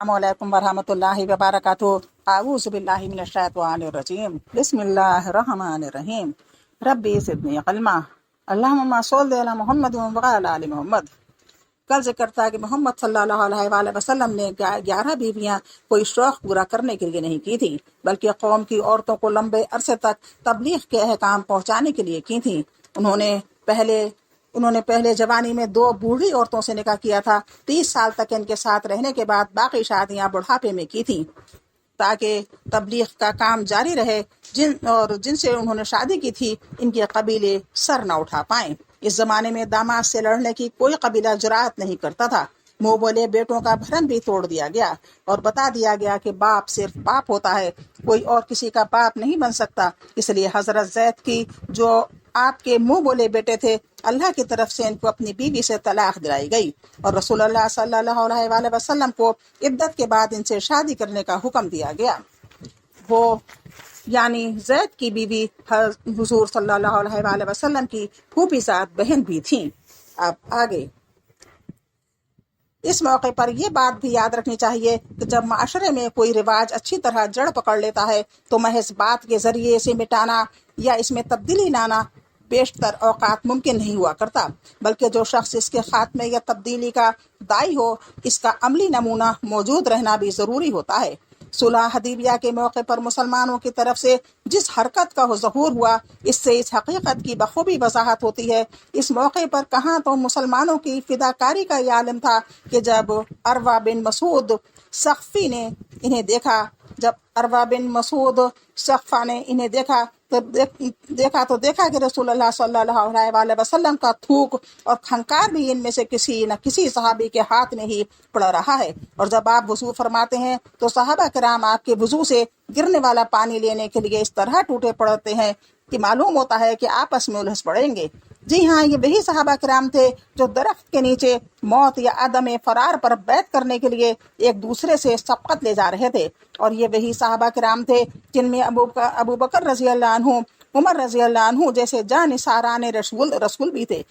अस्सलामुअलैकुम वरहमतुल्लाहि वबरकातुहू। अऊज़ु बिल्लाहि मिनश शैतानिर रजीम। बिस्मिल्लाहिर रहमानिर रहीम। रब्बी ज़िदनी इल्मा। अल्लाहुम्मा सल्लि अला मुहम्मद व अला आलि मोहम्मद। कल जिक्र था कि मोहम्मद सल्लल्लाहु अलैहि वसल्लम ने 11 बीवियां कोई शौक पूरा करने के लिए नहीं की थी, बल्कि कौम की औरतों को लंबे अरसे तक तबलीग के अहकाम पहुंचाने के लिए की थी। उन्होंने पहले जवानी में 2 बूढ़ी औरतों से निकाह किया था। 30 साल तक इनके साथ रहने के बाद बाकी शादियां बुढ़ापे में की थी, ताकि तबलीग का काम जारी रहे। जिनसे उन्होंने शादी की थी, इनके कबीले सर न उठा पाए। इस जमाने में दामाद से लड़ने की कोई कबीला जुरात नहीं करता था। मुंह बोले बेटों का भरम भी तोड़ दिया गया और बता दिया गया कि बाप सिर्फ बाप होता है, कोई और किसी का बाप नहीं बन सकता। इसलिए हजरत जैद की जो आपके मुंह बोले बेटे थे, अल्लाह की तरफ से इनको अपनी बीवी से तलाक दिलाई गई और रसूलुल्लाह सल्लल्लाहु अलैहि वसल्लम को इद्दत के बाद इनसे शादी करने का हुक्म दिया गया। वो यानी जैद की बीवी हुजूर सल्लल्लाहु अलैहि वसल्लम की फूफीजाद बहन भी थी। अब आगे इस मौके पर यह बात भी याद रखनी चाहिए कि जब माशरे में कोई रिवाज अच्छी तरह जड़ पकड़ लेता है, तो महज बात के जरिए इसे मिटाना या इसमें तब्दीली लाना बेशतर औकात मुमकिन नहीं हुआ करता, बल्कि जो शख्स इसके खात्मे या तब्दीली का दाई हो, इसका अमली नमूना मौजूद रहना भी ज़रूरी होता है। सुलह हदीबिया के मौके पर मुसलमानों की तरफ से जिस हरकत का ज़हूर हुआ, इससे इस हकीकत की बखूबी वजाहत होती है। इस मौके पर कहाँ तो मुसलमानों की फिदाकारी का ये आलम था कि जब अरवा बिन मसूद सख्फी ने इन्हें देखा जब अरवा बिन मसूद सख्फा ने इन्हें देखा कि रसूलुल्लाह सल्लल्लाहु अलैहि वसल्लम का थूक और खंकार भी इनमें से किसी न किसी सहाबी के हाथ में ही पड़ रहा है। और जब आप वुजू फरमाते हैं तो सहाबा किराम आपके वुजू से गिरने वाला पानी लेने के लिए इस तरह टूटे पड़ते हैं कि मालूम होता है कि आपस में उलझ पड़ेंगे। जी हाँ, ये वही सहाबा किराम थे जो दरख्त के नीचे मौत या आदम फरार पर बैत करने के लिए एक दूसरे से सबकत ले जा रहे थे। और ये वही सहाबा किराम थे जिनमें अबू बकर रजी अल्लाह अन्हु, उमर रजी अल्लाह अन्हु जैसे जानिसारान रसूल भी थे,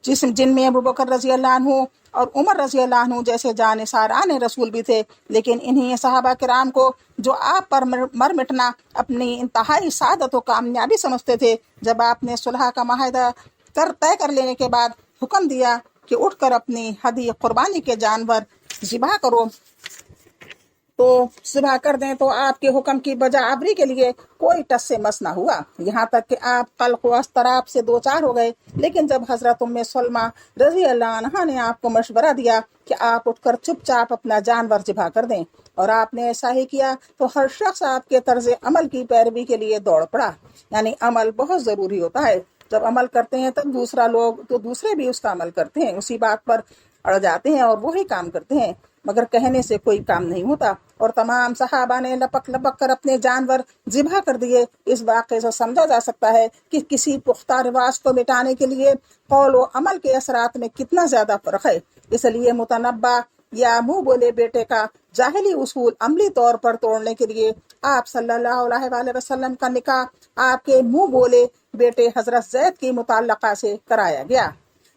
जिनमें अबू बकर रजी अल्लाह अन्हु और उमर रजी अल्लाह अन्हु जैसे जानिसारान रसूल भी थे। लेकिन इन्हीं सहाबा किराम को जो आप पर मर मिटना अपनी इंतहाई सादत और कामयाबी समझते थे, जब आपने सुलह का माहिदा तय कर लेने के बाद हुक्म दिया कि उठकर अपनी हदी कुर्बानी के जानवर ज़िबा करो, तो ज़िबा कर दें, तो आपके हुक्म की बजावरी के लिए कोई टस से मस ना हुआ। यहाँ तक कि आप कल्क़ व अस्तराब से दो चार हो गए। लेकिन जब हजरत उम्मे सलमा रजी अल्लाह अन्हा ने आपको मशवरा दिया कि आप उठकर चुपचाप अपना जानवर ज़िबा कर दें, और आपने ऐसा ही किया, तो हर शख्स आपके तर्ज अमल की पैरवी के लिए दौड़ पड़ा। यानी अमल बहुत ज़रूरी होता है। जब अमल करते हैं तब दूसरे भी उसका अमल करते हैं, उसी बात पर अड़ जाते हैं और वही काम करते हैं, मगर कहने से कोई काम नहीं होता। और तमाम सहाबा ने लपक लपक कर अपने जानवर ज़िबा कर दिए। इस वाक़े से समझा जा सकता है कि किसी पुख्ता रिवाज को मिटाने के लिए कौल व अमल के असरात में कितना ज़्यादा फ़र्क है। इसलिए मुतनब्बा या मुंह बोले बेटे का जाहिली उसूल अमली तौर पर तोड़ने के लिए आप सल्लल्लाहु अलैहि वसल्लम का निकाह आपके मुंह बोले बेटे हजरत जैद की मुताल्लका से कराया गया।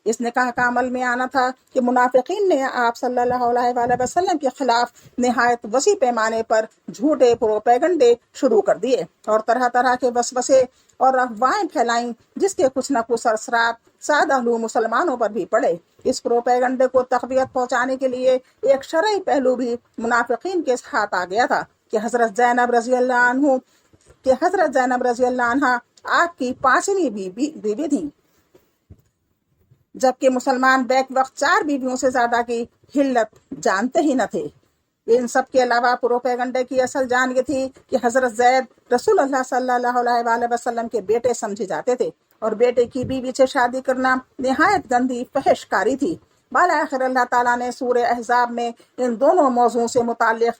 इस निकाह का अमल में आना था कि मुनाफिकीन ने आप सल्लल्लाहु अलैहि वसल्लम के खिलाफ निहायत वसी पैमाने पर झूठे प्रोपेगंडे शुरू कर दिए और तरह तरह के वसवसे और अफवाहें फैलाईं, जिसके कुछ न कुछ असरात सादा मुसलमानों पर भी पड़े। इस प्रोपेगंडे को तक़वियत पहुँचाने के लिए एक शरई पहलू भी मुनाफिकीन के हाथ आ गया था कि हजरत ज़ैनब रज़ी अल्लाह अन्हा आपकी 5वीं बीवी थी, जबकि मुसलमान बैक वक्त 4 बीवियों से ज्यादा की हिल्लत जानते ही न थे। इन सब के अलावा प्रोपेगंडे की असल जान ये थी कि हजरत जैद रसूलुल्लाह सल्लल्लाहु अलैहि वसल्लम के बेटे समझे जाते थे और बेटे की बीवी से शादी करना निहायत गंदी फहशकारी थी। बालाखिर अल्लाह ताला ने सूरह अहज़ाब में इन दोनों मौजूओं से मुताल्लिक़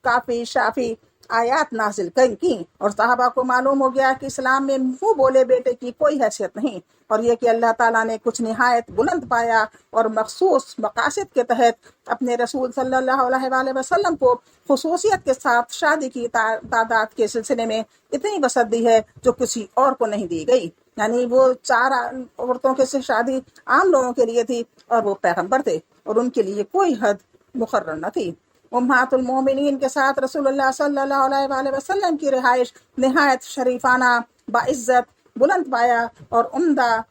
काफी शाफी आयात नाजिल की और साहबा को मालूम हो गया कि इस्लाम में मुंह बोले बेटे की कोई हैसियत नहीं, और यह कि अल्लाह ताला ने कुछ निहायत बुलंद पाया और मखसूस मकासद के तहत अपने रसूल सल्लल्लाहु अलैहि वसल्लम को खुसूसियत के साथ शादी की तादाद के सिलसिले में इतनी वसअत दी है जो किसी और को नहीं दी गई। यानी वो 4 औरतों के से शादी आम लोगों के लिए थी और वो पैगंबर थे और उनके लिए कोई हद मुकर्रर न थी। उम्मातुल मोमिनीन के साथ रसूलुल्लाह सल्लल्लाहु अलैहि वसल्लम की रिहाइश नहायत शरीफाना, बाइज्जत, बुलंद पाया और उम्दा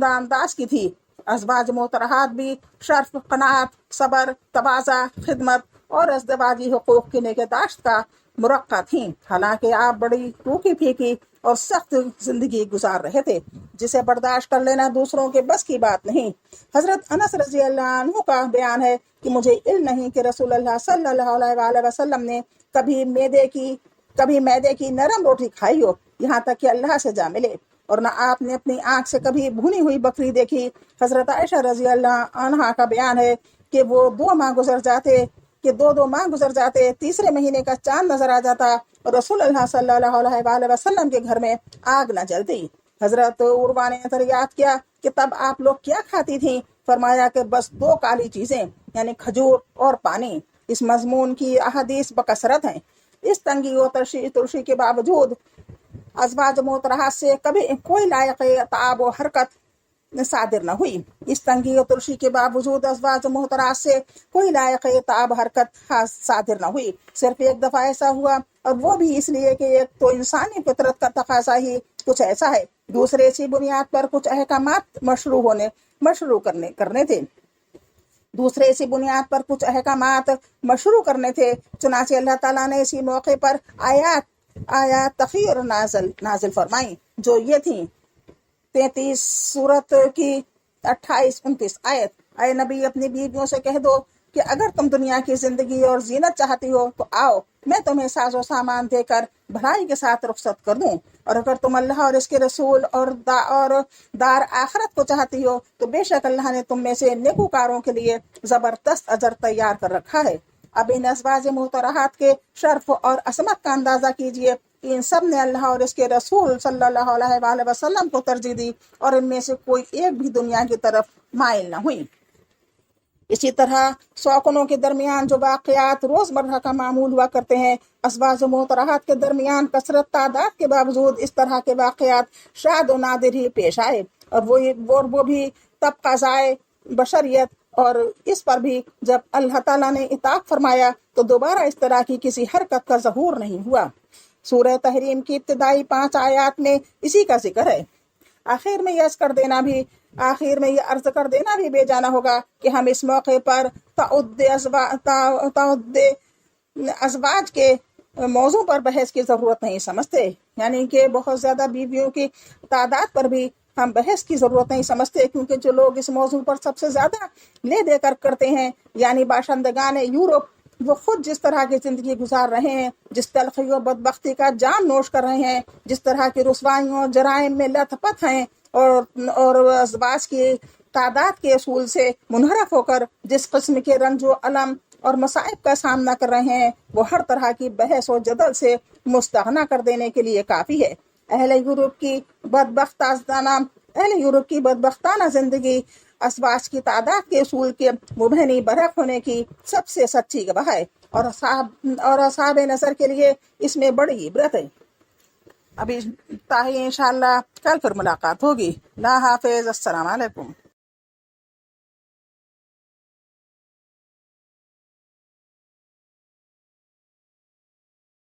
अंदाज की थी। अज़वाज मोतरहात भी शर्फ, कनात, सबर, तवाज़ा, खिदमत और अज़दवाजी हुकूक़ की निगहदाश्त का मुरक्का थीं। हालांकि आप बड़ी रूखी फीकी और सख्त जिंदगी गुजार रहे थे, जिसे बर्दाश्त कर लेना दूसरों के बस की बात नहीं। हजरत अनस रज़ी अल्लाह अन्हु का बयान है कि मुझे इल्म नहीं कि रसूलुल्लाह सल्लल्लाहु अलैहि वसल्लम ने कभी मैदे की नरम रोटी खाई हो, यहाँ तक कि अल्लाह से जा मिले, और न आपने अपनी आंख से कभी भुनी हुई बकरी देखी। हजरत आयशा रज़ी अल्लाह अन्हा का बयान है कि वो 2 माह गुजर जाते, तीसरे महीने का चांद नजर आ जाता और रसूलुल्लाह सल्लल्लाहु अलैहि वसल्लम के घर में आग न जलती। हजरत उर्वा ने दरियात किया कि तब आप लोग क्या खाती थीं? फरमाया कि बस 2 काली चीजें, यानी खजूर और पानी। इस मजमून की अहादीस बकसरत हैं। इस तंगी और तुर्शी के बावजूद अज़वाज मोतरहात से कभी कोई लायक ताब और हरकत सादिर न हुई। इस तंगी और तुर्शी के बावजूद अज़वाज मोहतरात से कोई लायक ताब हरकत सादिर न हुई। सिर्फ एक दफ़ा ऐसा हुआ, और वो भी इसलिए कि एक तो इंसानी फितरत का तकाज़ा ही कुछ ऐसा है, दूसरे इसी बुनियाद पर कुछ अहकामात मशरू करने थे। चुनांचे अल्लाह ताला ने इसी मौके पर आयात तखीर नाजिल फरमाई, जो ये थी 33 सूरत की 28-29 आयत। आए नबी, अपनी बीवियों से कह दो कि अगर तुम दुनिया की जिंदगी और जीनत चाहती हो तो आओ, मैं तुम्हें साजो सामान देकर भलाई के साथ रुखसत कर दूं, और अगर तुम अल्लाह और इसके रसूल और दार आखिरत को चाहती हो तो बेशक अल्लाह ने तुम में से नेकूकारों के लिए जबरदस्त अजर तैयार कर रखा है। अब इन अज़वाज मोहतरहात के शर्फ और असमत का अंदाजा कीजिए। इन सब ने अल्लाह और इसके रसूल सल्लल्लाहु अलैहि वसल्लम को तरजीह दी, और इनमें से कोई एक भी दुनिया की तरफ माइल न हुई। इसी तरह शौकनों के दरमियान जो वाक़यात रोज़मर्रा का मामूल हुआ करते हैं, अज़वाज मोहतरहात के दरमियान कसरत तादाद के बावजूद इस तरह के वाक़यात शाद व नादिर ही पेश आए, और वो भी तब क़ज़ाए बशरियत, और इस पर भी जब अल्लाह ताला ने इताअत फरमाया तो दोबारा इस तरह की किसी हरकत का ज़हूर नहीं हुआ। सूरह तहरीम की इब्तिदाई 5 आयत में इसी का जिक्र है। आखिर में ये अर्ज कर देना भी बेजाना होगा कि हम इस मौके पर ताउद्दे अज़वाज के मौजू पर बहस की ज़रूरत नहीं समझते, यानी कि बहुत ज़्यादा बीवियों की तादाद पर भी हम बहस की ज़रूरत नहीं समझते, क्योंकि जो लोग इस मौजू पर सबसे ज़्यादा ले देकर करते हैं, यानी बाशिंदगान यूरोप, वो खुद जिस तरह की ज़िंदगी गुजार रहे हैं, जिस तलखी और बदबख्ती का जाम नोश कर रहे हैं, जिस तरह की रुसवाइयों और जराइम में लथपथ हैं, और अज़वाज की तादाद के असूल से मुनहरफ होकर जिस किस्म के रंजो अलम और मसाइब का सामना कर रहे हैं, वो हर तरह की बहस और जदल से मुस्तगना कर देने के लिए काफ़ी है। अहले यूरोप की बदबख्ताना जिंदगी अज़वाज की तादाद के असूल के मुबहनी बरख होने की सबसे सच्ची गवाह है, और असहाब नज़र के लिए इसमें बड़ी इबरत है। अभी ताही इंशाअल्लाह कल फिर मुलाकात होगी। ला हाफ़िज़, अस्सलाम वालेकुम।